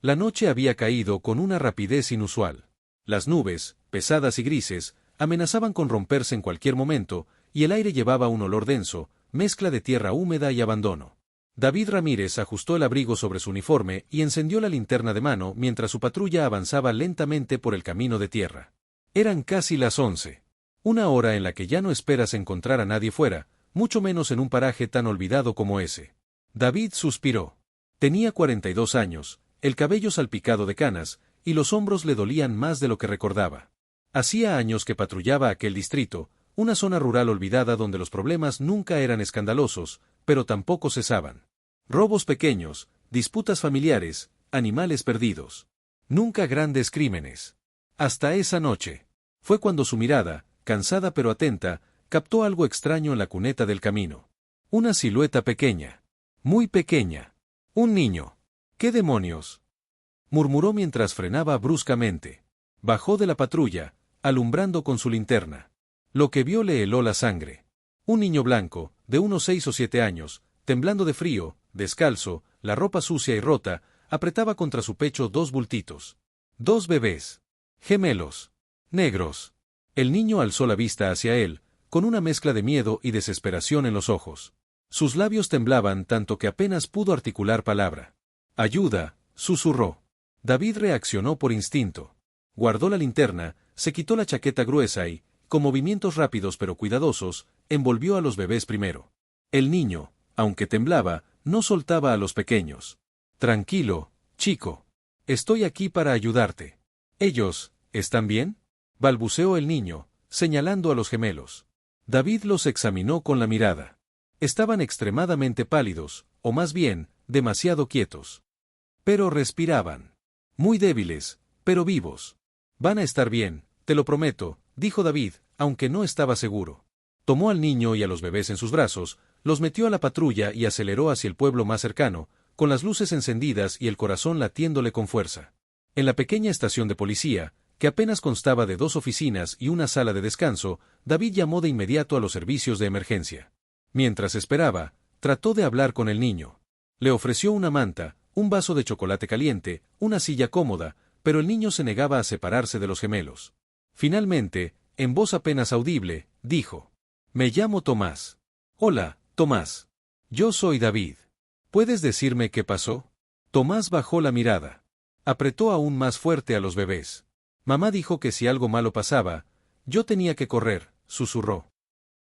La noche había caído con una rapidez inusual. Las nubes, pesadas y grises, amenazaban con romperse en cualquier momento, y el aire llevaba un olor denso, mezcla de tierra húmeda y abandono. David Ramírez ajustó el abrigo sobre su uniforme y encendió la linterna de mano mientras su patrulla avanzaba lentamente por el camino de tierra. Eran casi las 11. Una hora en la que ya no esperas encontrar a nadie fuera, mucho menos en un paraje tan olvidado como ese. David suspiró. Tenía 42 años, el cabello salpicado de canas, y los hombros le dolían más de lo que recordaba. Hacía años que patrullaba aquel distrito, una zona rural olvidada donde los problemas nunca eran escandalosos, pero tampoco cesaban. Robos pequeños, disputas familiares, animales perdidos. Nunca grandes crímenes. Hasta esa noche. Fue cuando su mirada, cansada pero atenta, captó algo extraño en la cuneta del camino. Una silueta pequeña. Muy pequeña. Un niño. ¿Qué demonios?, murmuró mientras frenaba bruscamente. Bajó de la patrulla, alumbrando con su linterna. Lo que vio le heló la sangre. Un niño blanco, de unos 6 o 7 años, temblando de frío, descalzo, la ropa sucia y rota, apretaba contra su pecho 2 bultitos. 2 bebés. Gemelos. Negros. El niño alzó la vista hacia él, con una mezcla de miedo y desesperación en los ojos. Sus labios temblaban tanto que apenas pudo articular palabra. «Ayuda», susurró. David reaccionó por instinto. Guardó la linterna, se quitó la chaqueta gruesa y, con movimientos rápidos pero cuidadosos, envolvió a los bebés primero. El niño, aunque temblaba, no soltaba a los pequeños. «Tranquilo, chico. Estoy aquí para ayudarte». «¿Ellos, están bien?», balbuceó el niño, señalando a los gemelos. David los examinó con la mirada. Estaban extremadamente pálidos, o más bien, demasiado quietos. Pero respiraban. Muy débiles, pero vivos. «Van a estar bien, te lo prometo», dijo David, aunque no estaba seguro. Tomó al niño y a los bebés en sus brazos, los metió a la patrulla y aceleró hacia el pueblo más cercano, con las luces encendidas y el corazón latiéndole con fuerza. En la pequeña estación de policía, que apenas constaba de 2 oficinas y una sala de descanso, David llamó de inmediato a los servicios de emergencia. Mientras esperaba, trató de hablar con el niño. Le ofreció una manta, un vaso de chocolate caliente, una silla cómoda, pero el niño se negaba a separarse de los gemelos. Finalmente, en voz apenas audible, dijo: «Me llamo Tomás». «Hola, Tomás. Yo soy David. ¿Puedes decirme qué pasó?». Tomás bajó la mirada. Apretó aún más fuerte a los bebés. «Mamá dijo que si algo malo pasaba, yo tenía que correr», susurró.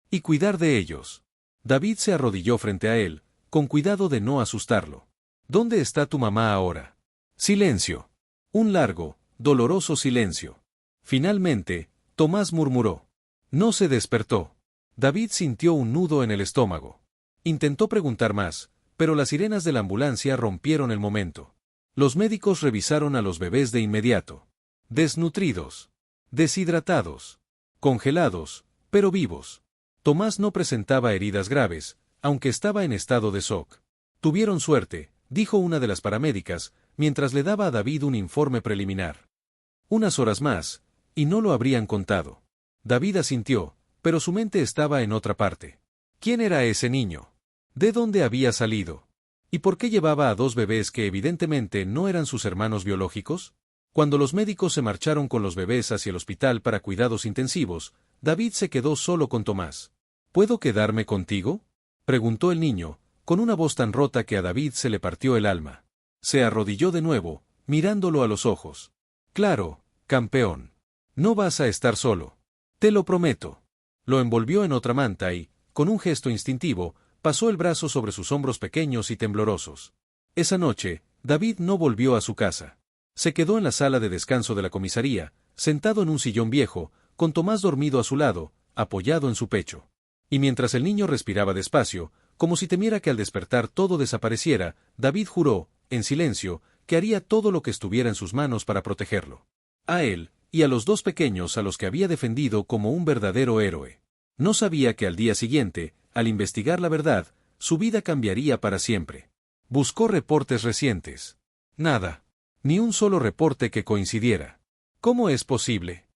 «Y cuidar de ellos». David se arrodilló frente a él, con cuidado de no asustarlo. «¿Dónde está tu mamá ahora?». Silencio. Un largo, doloroso silencio. Finalmente, Tomás murmuró. «No se despertó». David sintió un nudo en el estómago. Intentó preguntar más, pero las sirenas de la ambulancia rompieron el momento. Los médicos revisaron a los bebés de inmediato. Desnutridos. Deshidratados. Congelados, pero vivos. Tomás no presentaba heridas graves, aunque estaba en estado de shock. «Tuvieron suerte», dijo una de las paramédicas, mientras le daba a David un informe preliminar. Unas horas más, y no lo habrían contado. David asintió, pero su mente estaba en otra parte. ¿Quién era ese niño? ¿De dónde había salido? ¿Y por qué llevaba a 2 bebés que evidentemente no eran sus hermanos biológicos? Cuando los médicos se marcharon con los bebés hacia el hospital para cuidados intensivos, David se quedó solo con Tomás. «¿Puedo quedarme contigo?», preguntó el niño, con una voz tan rota que a David se le partió el alma. Se arrodilló de nuevo, mirándolo a los ojos. «Claro, campeón. No vas a estar solo. Te lo prometo». Lo envolvió en otra manta y, con un gesto instintivo, pasó el brazo sobre sus hombros pequeños y temblorosos. Esa noche, David no volvió a su casa. Se quedó en la sala de descanso de la comisaría, sentado en un sillón viejo, con Tomás dormido a su lado, apoyado en su pecho. Y mientras el niño respiraba despacio, como si temiera que al despertar todo desapareciera, David juró, en silencio, que haría todo lo que estuviera en sus manos para protegerlo. A él, y a los 2 pequeños a los que había defendido como un verdadero héroe. No sabía que al día siguiente, al investigar la verdad, su vida cambiaría para siempre. Buscó reportes recientes. Nada. Ni un solo reporte que coincidiera. «¿Cómo es posible?»,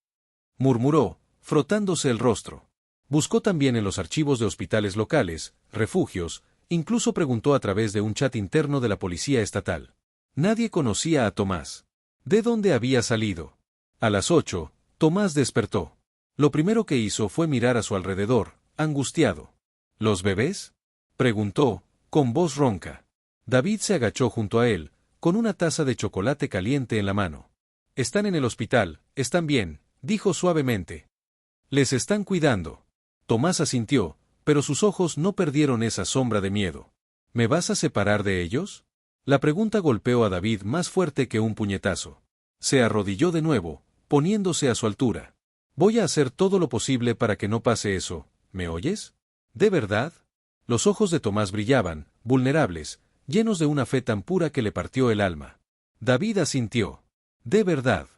murmuró, frotándose el rostro. Buscó también en los archivos de hospitales locales, refugios, incluso preguntó a través de un chat interno de la policía estatal. Nadie conocía a Tomás. ¿De dónde había salido? A las 8, Tomás despertó. Lo primero que hizo fue mirar a su alrededor, angustiado. ¿Los bebés?, preguntó, con voz ronca. David se agachó junto a él, con una taza de chocolate caliente en la mano. Están en el hospital, están bien, dijo suavemente. Les están cuidando. Tomás asintió, pero sus ojos no perdieron esa sombra de miedo. ¿Me vas a separar de ellos? La pregunta golpeó a David más fuerte que un puñetazo. Se arrodilló de nuevo, poniéndose a su altura. Voy a hacer todo lo posible para que no pase eso, ¿me oyes? ¿De verdad? Los ojos de Tomás brillaban, vulnerables, llenos de una fe tan pura que le partió el alma. David asintió. De verdad.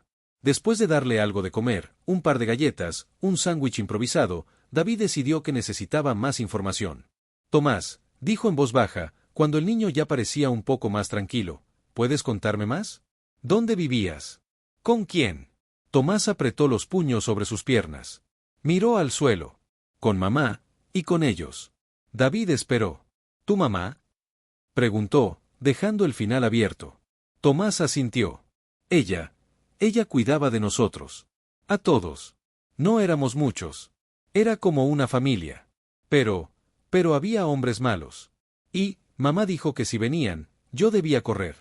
Después de darle algo de comer, un par de galletas, un sándwich improvisado, David decidió que necesitaba más información. Tomás, dijo en voz baja, cuando el niño ya parecía un poco más tranquilo, ¿puedes contarme más? ¿Dónde vivías? ¿Con quién? Tomás apretó los puños sobre sus piernas. Miró al suelo. Con mamá, y con ellos. David esperó. ¿Tu mamá?, preguntó, dejando el final abierto. Tomás asintió. Ella cuidaba de nosotros. A todos. No éramos muchos. Era como una familia. Pero había hombres malos. Y, mamá dijo que si venían, yo debía correr.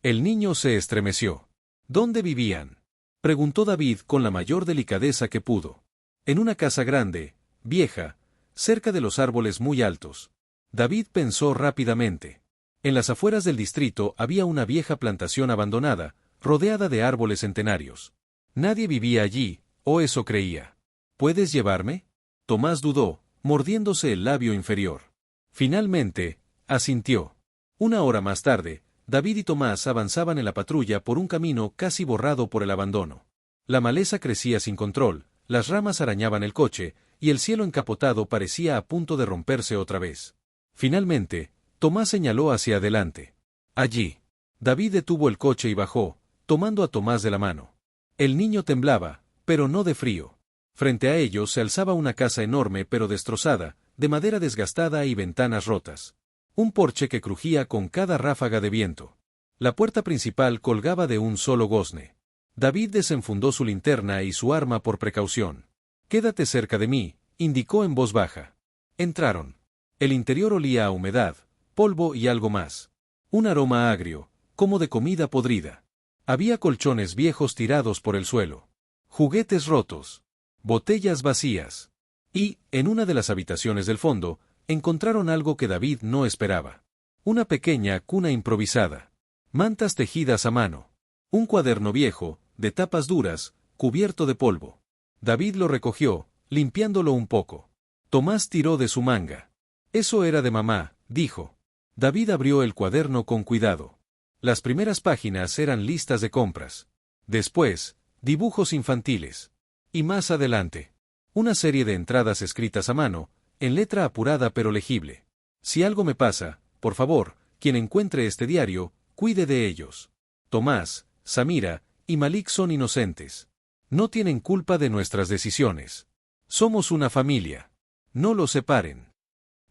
El niño se estremeció. ¿Dónde vivían?, preguntó David con la mayor delicadeza que pudo. En una casa grande, vieja, cerca de los árboles muy altos. David pensó rápidamente. En las afueras del distrito había una vieja plantación abandonada, rodeada de árboles centenarios. Nadie vivía allí, o eso creía. ¿Puedes llevarme? Tomás dudó, mordiéndose el labio inferior. Finalmente, asintió. Una hora más tarde, David y Tomás avanzaban en la patrulla por un camino casi borrado por el abandono. La maleza crecía sin control, las ramas arañaban el coche, y el cielo encapotado parecía a punto de romperse otra vez. Finalmente, Tomás señaló hacia adelante. Allí. David detuvo el coche y bajó, tomando a Tomás de la mano. El niño temblaba, pero no de frío. Frente a ellos se alzaba una casa enorme pero destrozada, de madera desgastada y ventanas rotas. Un porche que crujía con cada ráfaga de viento. La puerta principal colgaba de un solo gozne. David desenfundó su linterna y su arma por precaución. «Quédate cerca de mí», indicó en voz baja. Entraron. El interior olía a humedad, polvo y algo más. Un aroma agrio, como de comida podrida. Había colchones viejos tirados por el suelo. Juguetes rotos. Botellas vacías. Y, en una de las habitaciones del fondo, encontraron algo que David no esperaba. Una pequeña cuna improvisada. Mantas tejidas a mano. Un cuaderno viejo, de tapas duras, cubierto de polvo. David lo recogió, limpiándolo un poco. Tomás tiró de su manga. Eso era de mamá, dijo. David abrió el cuaderno con cuidado. Las primeras páginas eran listas de compras. Después, dibujos infantiles. Y más adelante, una serie de entradas escritas a mano, en letra apurada pero legible. Si algo me pasa, por favor, quien encuentre este diario, cuide de ellos. Tomás, Samira y Malik son inocentes. No tienen culpa de nuestras decisiones. Somos una familia. No los separen.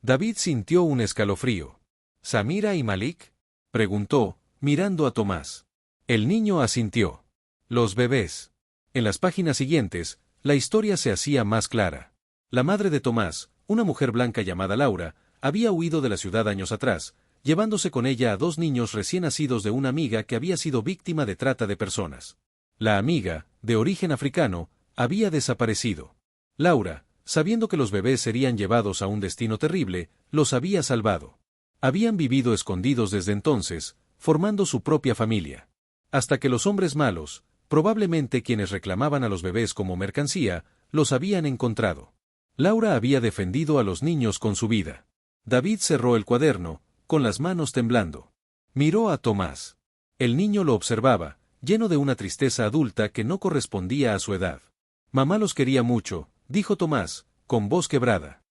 David sintió un escalofrío. ¿Samira y Malik?, preguntó, mirando a Tomás. El niño asintió. Los bebés. En las páginas siguientes, la historia se hacía más clara. La madre de Tomás, una mujer blanca llamada Laura, había huido de la ciudad años atrás, llevándose con ella a 2 niños recién nacidos de una amiga que había sido víctima de trata de personas. La amiga, de origen africano, había desaparecido. Laura, sabiendo que los bebés serían llevados a un destino terrible, los había salvado. Habían vivido escondidos desde entonces, formando su propia familia. Hasta que los hombres malos, probablemente quienes reclamaban a los bebés como mercancía, los habían encontrado. Laura había defendido a los niños con su vida. David cerró el cuaderno, con las manos temblando. Miró a Tomás. El niño lo observaba, lleno de una tristeza adulta que no correspondía a su edad. Mamá los quería mucho, dijo Tomás, con voz quebrada.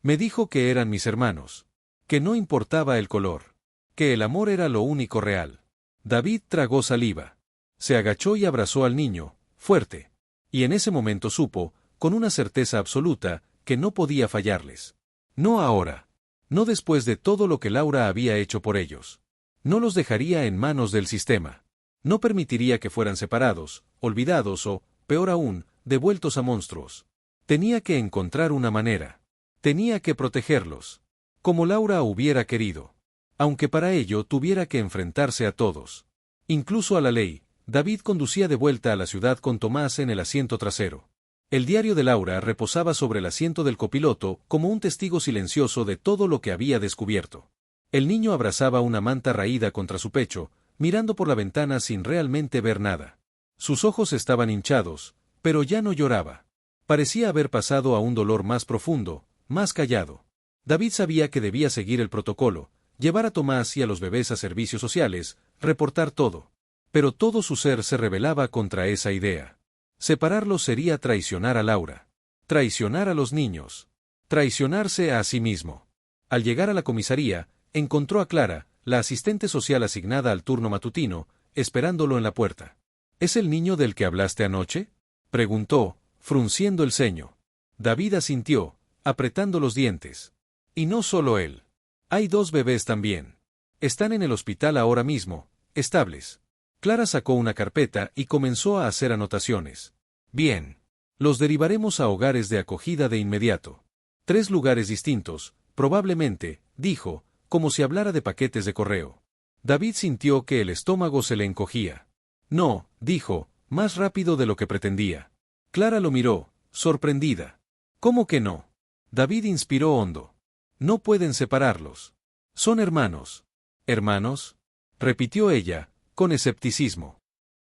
Me dijo que eran mis hermanos. Que no importaba el color. Que el amor era lo único real. David tragó saliva. Se agachó y abrazó al niño, fuerte. Y en ese momento supo, con una certeza absoluta, que no podía fallarles. No ahora. No después de todo lo que Laura había hecho por ellos. No los dejaría en manos del sistema. No permitiría que fueran separados, olvidados o, peor aún, devueltos a monstruos. Tenía que encontrar una manera. Tenía que protegerlos. Como Laura hubiera querido. Aunque para ello tuviera que enfrentarse a todos. Incluso a la ley. David conducía de vuelta a la ciudad con Tomás en el asiento trasero. El diario de Laura reposaba sobre el asiento del copiloto como un testigo silencioso de todo lo que había descubierto. El niño abrazaba una manta raída contra su pecho, mirando por la ventana sin realmente ver nada. Sus ojos estaban hinchados, pero ya no lloraba. Parecía haber pasado a un dolor más profundo, más callado. David sabía que debía seguir el protocolo, llevar a Tomás y a los bebés a servicios sociales, reportar todo. Pero todo su ser se rebelaba contra esa idea. Separarlos sería traicionar a Laura. Traicionar a los niños. Traicionarse a sí mismo. Al llegar a la comisaría, encontró a Clara, la asistente social asignada al turno matutino, esperándolo en la puerta. ¿Es el niño del que hablaste anoche?, preguntó, frunciendo el ceño. David asintió, apretando los dientes. Y no solo él. Hay 2 bebés también. Están en el hospital ahora mismo, estables. Clara sacó una carpeta y comenzó a hacer anotaciones. Bien. Los derivaremos a hogares de acogida de inmediato. 3 lugares distintos, probablemente, dijo, como si hablara de paquetes de correo. David sintió que el estómago se le encogía. No, dijo, más rápido de lo que pretendía. Clara lo miró, sorprendida. ¿Cómo que no? David inspiró hondo. No pueden separarlos. Son hermanos. ¿Hermanos?, repitió ella, con escepticismo.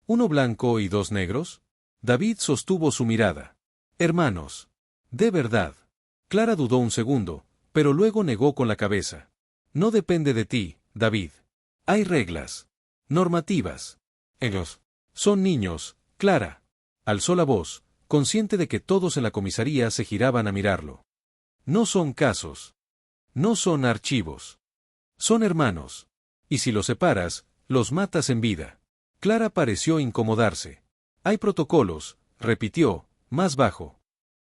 ¿Uno blanco y 2 negros? David sostuvo su mirada. Hermanos. ¿De verdad? Clara dudó un segundo, pero luego negó con la cabeza. No depende de ti, David. Hay reglas. Normativas. Ellos son niños, Clara. Alzó la voz, consciente de que todos en la comisaría se giraban a mirarlo. No son casos. No son archivos. Son hermanos. Y si los separas, los matas en vida. Clara pareció incomodarse. Hay protocolos, repitió, más bajo.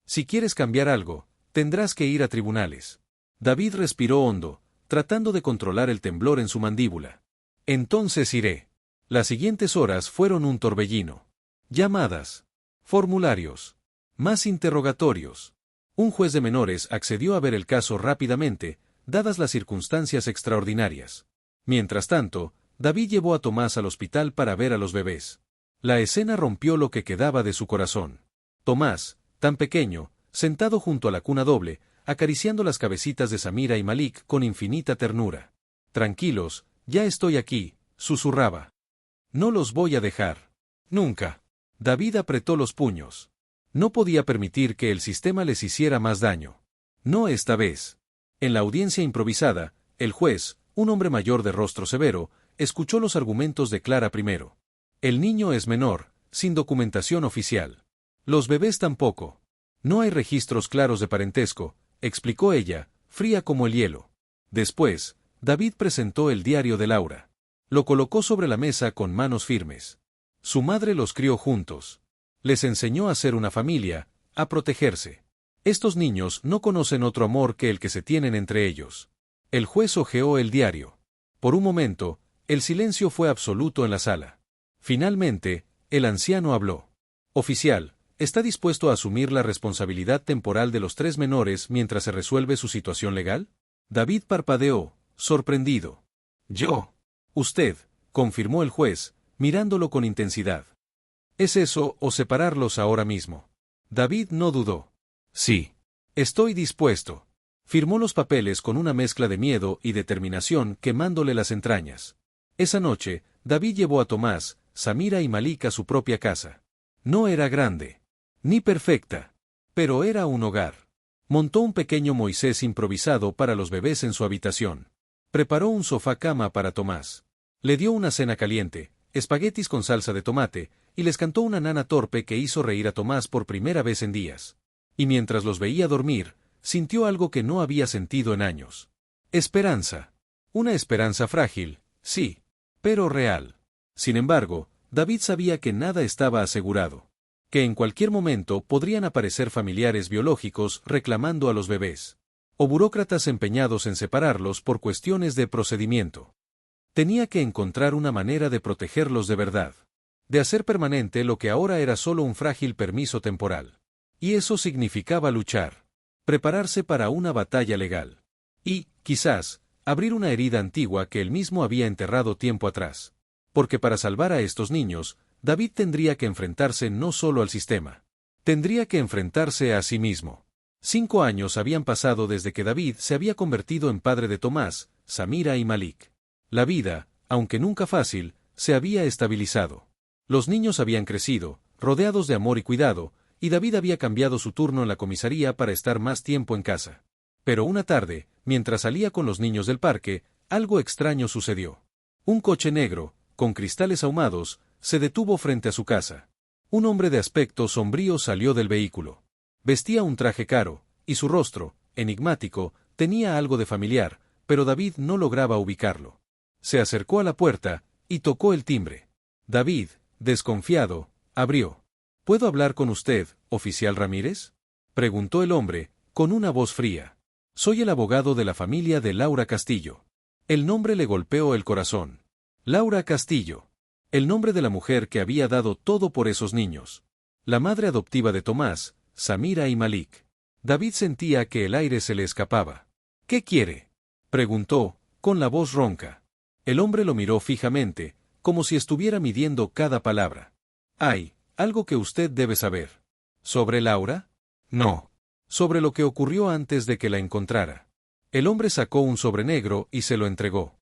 Si quieres cambiar algo, tendrás que ir a tribunales. David respiró hondo, tratando de controlar el temblor en su mandíbula. Entonces iré. Las siguientes horas fueron un torbellino. Llamadas. Formularios. Más interrogatorios. Un juez de menores accedió a ver el caso rápidamente, dadas las circunstancias extraordinarias. Mientras tanto, David llevó a Tomás al hospital para ver a los bebés. La escena rompió lo que quedaba de su corazón. Tomás, tan pequeño, sentado junto a la cuna doble, acariciando las cabecitas de Samira y Malik con infinita ternura. Tranquilos, ya estoy aquí, susurraba. No los voy a dejar. Nunca. David apretó los puños. No podía permitir que el sistema les hiciera más daño. No esta vez. En la audiencia improvisada, el juez, un hombre mayor de rostro severo, escuchó los argumentos de Clara primero. El niño es menor, sin documentación oficial. Los bebés tampoco. No hay registros claros de parentesco, explicó ella, fría como el hielo. Después, David presentó el diario de Laura. Lo colocó sobre la mesa con manos firmes. Su madre los crió juntos. Les enseñó a ser una familia, a protegerse. Estos niños no conocen otro amor que el que se tienen entre ellos. El juez hojeó el diario. Por un momento, el silencio fue absoluto en la sala. Finalmente, el anciano habló. Oficial, ¿está dispuesto a asumir la responsabilidad temporal de los 3 menores mientras se resuelve su situación legal? David parpadeó, sorprendido. Yo. Usted, confirmó el juez, mirándolo con intensidad. ¿Es eso o separarlos ahora mismo? David no dudó. Sí. Estoy dispuesto. Firmó los papeles con una mezcla de miedo y determinación quemándole las entrañas. Esa noche, David llevó a Tomás, Samira y Malik a su propia casa. No era grande, ni perfecta, pero era un hogar. Montó un pequeño Moisés improvisado para los bebés en su habitación. Preparó un sofá-cama para Tomás. Le dio una cena caliente, espaguetis con salsa de tomate, y les cantó una nana torpe que hizo reír a Tomás por primera vez en días. Y mientras los veía dormir, sintió algo que no había sentido en años. Esperanza. Una esperanza frágil, sí, pero real. Sin embargo, David sabía que nada estaba asegurado. Que en cualquier momento podrían aparecer familiares biológicos reclamando a los bebés. O burócratas empeñados en separarlos por cuestiones de procedimiento. Tenía que encontrar una manera de protegerlos de verdad. De hacer permanente lo que ahora era solo un frágil permiso temporal. Y eso significaba luchar. Prepararse para una batalla legal. Y, quizás, abrir una herida antigua que él mismo había enterrado tiempo atrás. Porque para salvar a estos niños, David tendría que enfrentarse no solo al sistema. Tendría que enfrentarse a sí mismo. 5 años habían pasado desde que David se había convertido en padre de Tomás, Samira y Malik. La vida, aunque nunca fácil, se había estabilizado. Los niños habían crecido, rodeados de amor y cuidado, y David había cambiado su turno en la comisaría para estar más tiempo en casa. Pero una tarde, mientras salía con los niños del parque, algo extraño sucedió. Un coche negro, con cristales ahumados, se detuvo frente a su casa. Un hombre de aspecto sombrío salió del vehículo. Vestía un traje caro, y su rostro, enigmático, tenía algo de familiar, pero David no lograba ubicarlo. Se acercó a la puerta, y tocó el timbre. David, desconfiado, abrió. ¿Puedo hablar con usted, oficial Ramírez? Preguntó el hombre, con una voz fría. Soy el abogado de la familia de Laura Castillo. El nombre le golpeó el corazón. Laura Castillo. El nombre de la mujer que había dado todo por esos niños. La madre adoptiva de Tomás, Samira y Malik. David sentía que el aire se le escapaba. ¿Qué quiere? Preguntó, con la voz ronca. El hombre lo miró fijamente, como si estuviera midiendo cada palabra. Hay algo que usted debe saber. ¿Sobre Laura? No. Sobre lo que ocurrió antes de que la encontrara. El hombre sacó un sobre negro y se lo entregó.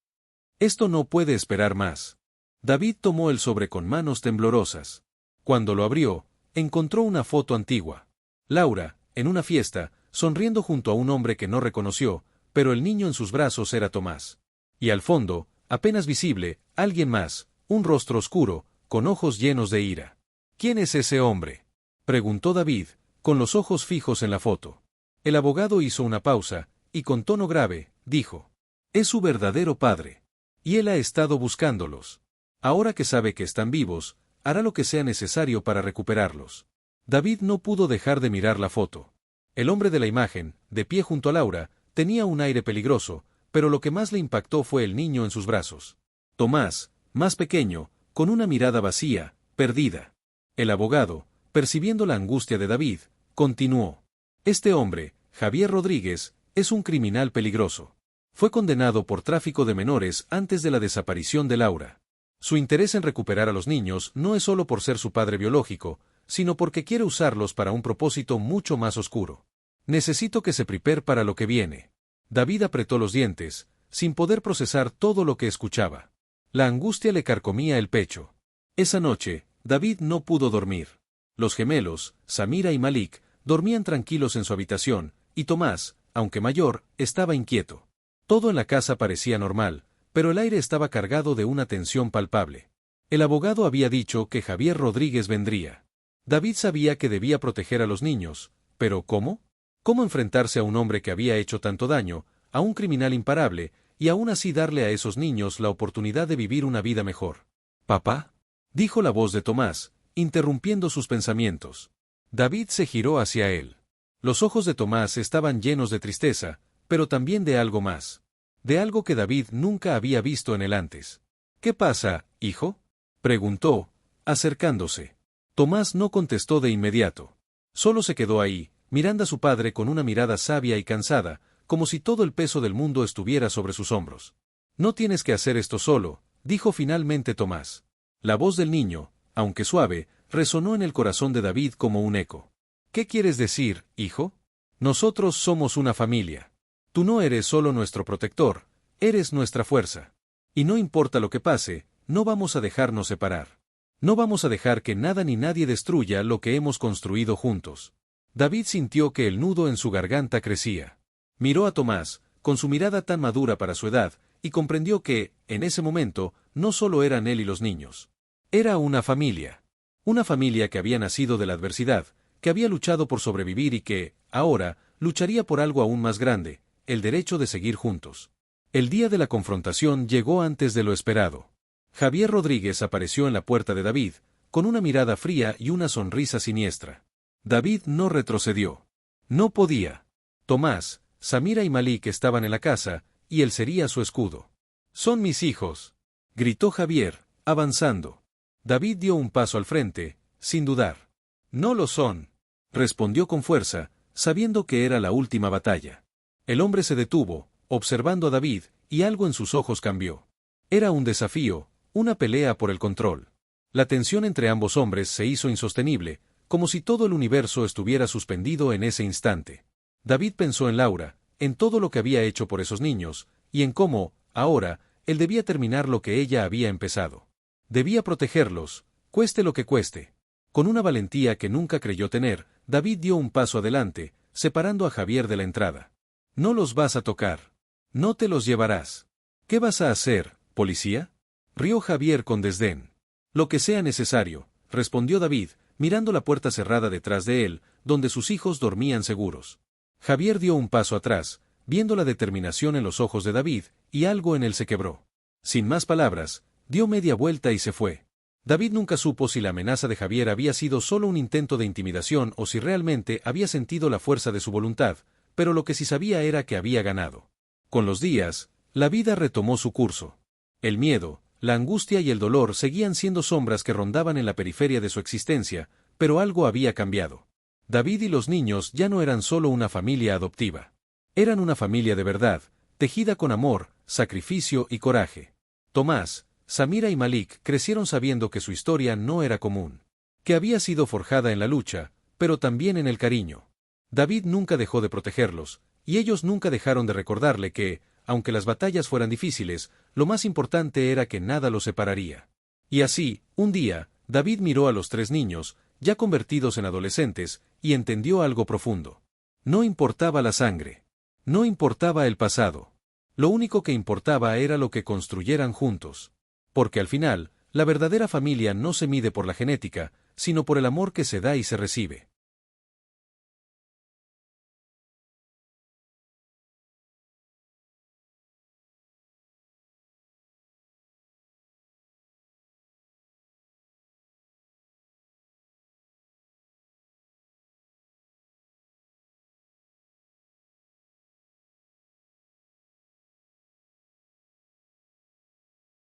Esto no puede esperar más. David tomó el sobre con manos temblorosas. Cuando lo abrió, encontró una foto antigua. Laura, en una fiesta, sonriendo junto a un hombre que no reconoció, pero el niño en sus brazos era Tomás. Y al fondo, apenas visible, alguien más, un rostro oscuro, con ojos llenos de ira. ¿Quién es ese hombre? Preguntó David, con los ojos fijos en la foto. El abogado hizo una pausa, y con tono grave, dijo. Es su verdadero padre. Y él ha estado buscándolos. Ahora que sabe que están vivos, hará lo que sea necesario para recuperarlos. David no pudo dejar de mirar la foto. El hombre de la imagen, de pie junto a Laura, tenía un aire peligroso, pero lo que más le impactó fue el niño en sus brazos. Tomás, más pequeño, con una mirada vacía, perdida. El abogado, percibiendo la angustia de David, continuó. Este hombre, Javier Rodríguez, es un criminal peligroso. Fue condenado por tráfico de menores antes de la desaparición de Laura. Su interés en recuperar a los niños no es solo por ser su padre biológico, sino porque quiere usarlos para un propósito mucho más oscuro. Necesito que se prepare para lo que viene. David apretó los dientes, sin poder procesar todo lo que escuchaba. La angustia le carcomía el pecho. Esa noche, David no pudo dormir. Los gemelos, Samira y Malik, dormían tranquilos en su habitación, y Tomás, aunque mayor, estaba inquieto. Todo en la casa parecía normal, pero el aire estaba cargado de una tensión palpable. El abogado había dicho que Javier Rodríguez vendría. David sabía que debía proteger a los niños, pero ¿cómo? ¿Cómo enfrentarse a un hombre que había hecho tanto daño, a un criminal imparable, y aún así darle a esos niños la oportunidad de vivir una vida mejor? ¿Papá? Dijo la voz de Tomás, interrumpiendo sus pensamientos. David se giró hacia él. Los ojos de Tomás estaban llenos de tristeza, pero también de algo más. De algo que David nunca había visto en él antes. ¿Qué pasa, hijo? Preguntó, acercándose. Tomás no contestó de inmediato. Solo se quedó ahí, mirando a su padre con una mirada sabia y cansada, como si todo el peso del mundo estuviera sobre sus hombros. No tienes que hacer esto solo, dijo finalmente Tomás. La voz del niño, aunque suave, resonó en el corazón de David como un eco. ¿Qué quieres decir, hijo? Nosotros somos una familia. Tú no eres solo nuestro protector, eres nuestra fuerza. Y no importa lo que pase, no vamos a dejarnos separar. No vamos a dejar que nada ni nadie destruya lo que hemos construido juntos. David sintió que el nudo en su garganta crecía. Miró a Tomás, con su mirada tan madura para su edad, y comprendió que, en ese momento, no solo eran él y los niños. Era una familia. Una familia que había nacido de la adversidad, que había luchado por sobrevivir y que, ahora, lucharía por algo aún más grande, el derecho de seguir juntos. El día de la confrontación llegó antes de lo esperado. Javier Rodríguez apareció en la puerta de David, con una mirada fría y una sonrisa siniestra. David no retrocedió. No podía. Tomás, Samira y Malik estaban en la casa, y él sería su escudo. Son mis hijos, gritó Javier, avanzando. David dio un paso al frente, sin dudar. No lo son, respondió con fuerza, sabiendo que era la última batalla. El hombre se detuvo, observando a David, y algo en sus ojos cambió. Era un desafío, una pelea por el control. La tensión entre ambos hombres se hizo insostenible, como si todo el universo estuviera suspendido en ese instante. David pensó en Laura, en todo lo que había hecho por esos niños, y en cómo, ahora, él debía terminar lo que ella había empezado. Debía protegerlos, cueste lo que cueste. Con una valentía que nunca creyó tener, David dio un paso adelante, separando a Javier de la entrada. No los vas a tocar. No te los llevarás. ¿Qué vas a hacer, policía? Rió Javier con desdén. Lo que sea necesario, respondió David, mirando la puerta cerrada detrás de él, donde sus hijos dormían seguros. Javier dio un paso atrás, viendo la determinación en los ojos de David, y algo en él se quebró. Sin más palabras, dio media vuelta y se fue. David nunca supo si la amenaza de Javier había sido solo un intento de intimidación o si realmente había sentido la fuerza de su voluntad, pero lo que sí sabía era que había ganado. Con los días, la vida retomó su curso. El miedo, la angustia y el dolor seguían siendo sombras que rondaban en la periferia de su existencia, pero algo había cambiado. David y los niños ya no eran solo una familia adoptiva. Eran una familia de verdad, tejida con amor, sacrificio y coraje. Tomás, Samira y Malik crecieron sabiendo que su historia no era común. Que había sido forjada en la lucha, pero también en el cariño. David nunca dejó de protegerlos, y ellos nunca dejaron de recordarle que, aunque las batallas fueran difíciles, lo más importante era que nada los separaría. Y así, un día, David miró a los tres niños, ya convertidos en adolescentes, y entendió algo profundo. No importaba la sangre. No importaba el pasado. Lo único que importaba era lo que construyeran juntos. Porque al final, la verdadera familia no se mide por la genética, sino por el amor que se da y se recibe.